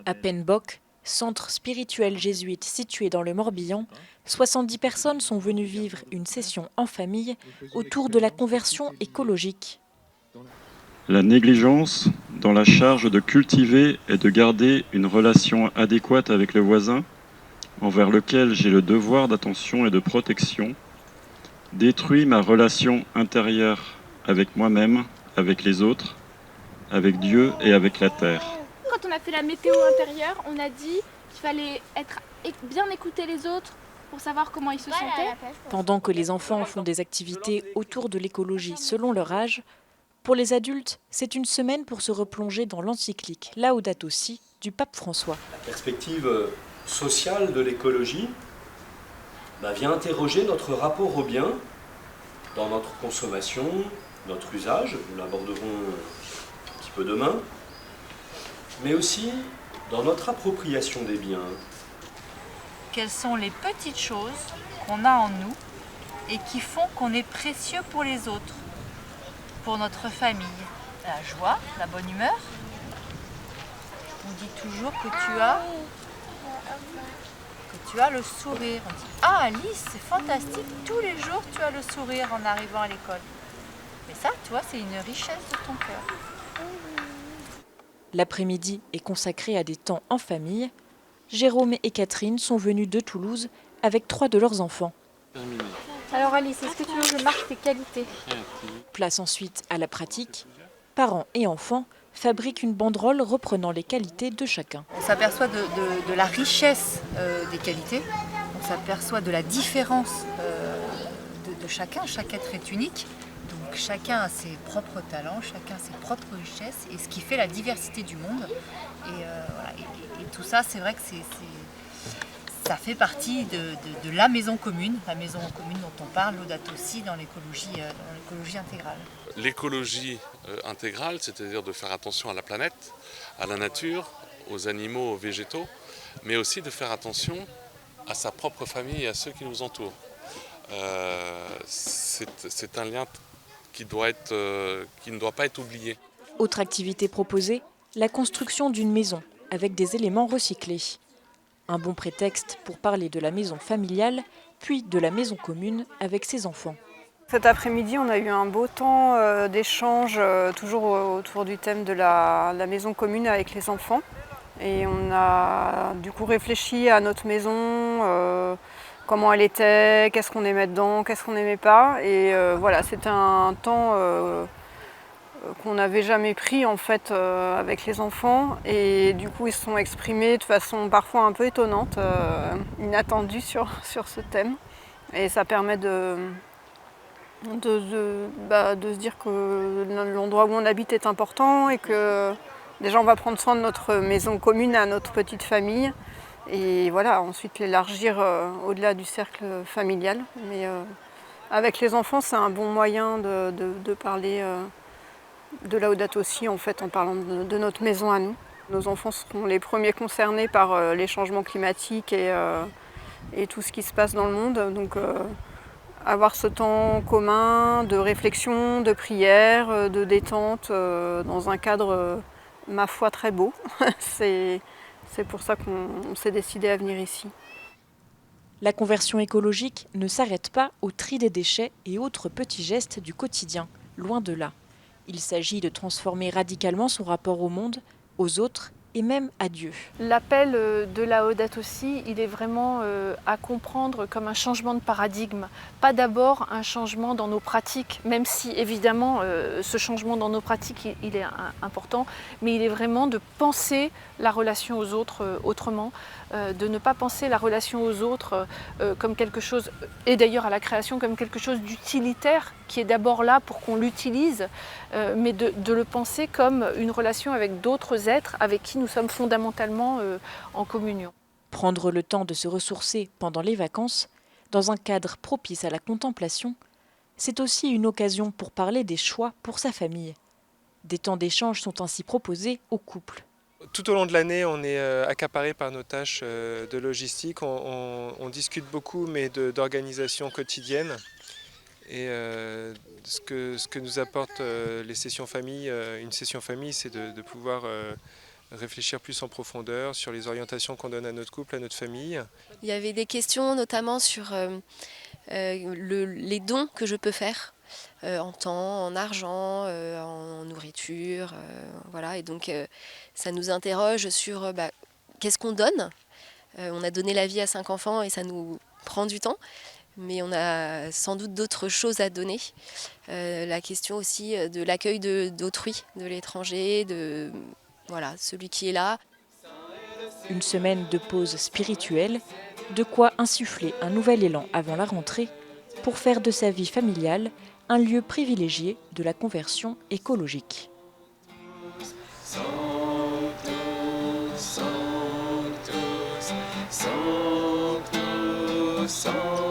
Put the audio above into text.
À Penbock, centre spirituel jésuite situé dans le Morbihan, 70 personnes sont venues vivre une session en famille autour de la conversion écologique. La négligence dans la charge de cultiver et de garder une relation adéquate avec le voisin, envers lequel j'ai le devoir d'attention et de protection, détruit ma relation intérieure avec moi-même, avec les autres, avec Dieu et avec la terre. Quand on a fait la météo intérieure, on a dit qu'il fallait bien écouter les autres pour savoir comment ils se sentaient. Pendant que les enfants font des activités autour de l'écologie selon leur âge, pour les adultes, c'est une semaine pour se replonger dans l'encyclique Laudato Si du pape François. La perspective sociale de l'écologie vient interroger notre rapport au bien dans notre consommation, notre usage, nous l'aborderons un petit peu demain, mais aussi dans notre appropriation des biens. Quelles sont les petites choses qu'on a en nous et qui font qu'on est précieux pour les autres, pour notre famille. La joie, la bonne humeur. On dit toujours que tu as le sourire. On dit ah Alice, c'est fantastique, tous les jours tu as le sourire en arrivant à l'école. Mais ça, tu vois, c'est une richesse de ton cœur. L'après-midi est consacré à des temps en famille. Jérôme et Catherine sont venus de Toulouse avec 3 de leurs enfants. Alors Alice, est-ce que tu veux que je marque tes qualités? Place ensuite à la pratique. Parents et enfants fabriquent une banderole reprenant les qualités de chacun. On s'aperçoit de la richesse des qualités, on s'aperçoit de la différence de chacun. Chaque être est unique, donc chacun a ses propres talents, chacun a ses propres richesses, et ce qui fait la diversité du monde. Et tout ça, c'est vrai que ça fait partie de la maison commune dont on parle, Laudato Si, dans l'écologie intégrale. L'écologie intégrale, c'est-à-dire de faire attention à la planète, à la nature, aux animaux, aux végétaux, mais aussi de faire attention à sa propre famille et à ceux qui nous entourent. C'est un lien qui ne doit pas être oublié. Autre activité proposée, la construction d'une maison avec des éléments recyclés. Un bon prétexte pour parler de la maison familiale, puis de la maison commune avec ses enfants. Cet après-midi, on a eu un beau temps d'échange, toujours autour du thème de la maison commune avec les enfants. Et on a du coup réfléchi à notre maison, comment elle était, qu'est-ce qu'on aimait dedans, qu'est-ce qu'on n'aimait pas. Et voilà, c'était un temps qu'on n'avait jamais pris en fait avec les enfants. Et du coup, ils se sont exprimés de façon parfois un peu étonnante, inattendue sur ce thème. Et ça permet de se dire que l'endroit où on habite est important et que déjà on va prendre soin de notre maison commune à notre petite famille et voilà, ensuite l'élargir au-delà du cercle familial. Mais avec les enfants, c'est un bon moyen de parler de Laudato Si en fait, en parlant de notre maison à nous. Nos enfants seront les premiers concernés par les changements climatiques et tout ce qui se passe dans le monde. Donc, avoir ce temps commun de réflexion, de prière, de détente, dans un cadre, ma foi, très beau. C'est pour ça qu'on s'est décidé à venir ici. La conversion écologique ne s'arrête pas au tri des déchets et autres petits gestes du quotidien, loin de là. Il s'agit de transformer radicalement son rapport au monde, aux autres et même à Dieu. L'appel de Laudato Si, il est vraiment à comprendre comme un changement de paradigme. Pas d'abord un changement dans nos pratiques, même si évidemment ce changement dans nos pratiques il est important, mais il est vraiment de penser la relation aux autres autrement, de ne pas penser la relation aux autres comme quelque chose, et d'ailleurs à la création comme quelque chose d'utilitaire, qui est d'abord là pour qu'on l'utilise, mais de le penser comme une relation avec d'autres êtres avec qui nous sommes fondamentalement en communion. Prendre le temps de se ressourcer pendant les vacances, dans un cadre propice à la contemplation, c'est aussi une occasion pour parler des choix pour sa famille. Des temps d'échange sont ainsi proposés aux couples. Tout au long de l'année, on est accaparé par nos tâches de logistique. On discute beaucoup, mais d'organisation quotidienne. Et ce que nous apportent les sessions famille, une session famille, c'est de pouvoir réfléchir plus en profondeur sur les orientations qu'on donne à notre couple, à notre famille. Il y avait des questions notamment sur les dons que je peux faire en temps, en argent, en nourriture, voilà. Et donc ça nous interroge sur qu'est-ce qu'on donne. On a donné la vie à 5 enfants et ça nous prend du temps, mais on a sans doute d'autres choses à donner. La question aussi de l'accueil d'autrui, de l'étranger, de voilà, celui qui est là. Une semaine de pause spirituelle, de quoi insuffler un nouvel élan avant la rentrée pour faire de sa vie familiale un lieu privilégié de la conversion écologique. Sanctus, Sanctus, Sanctus.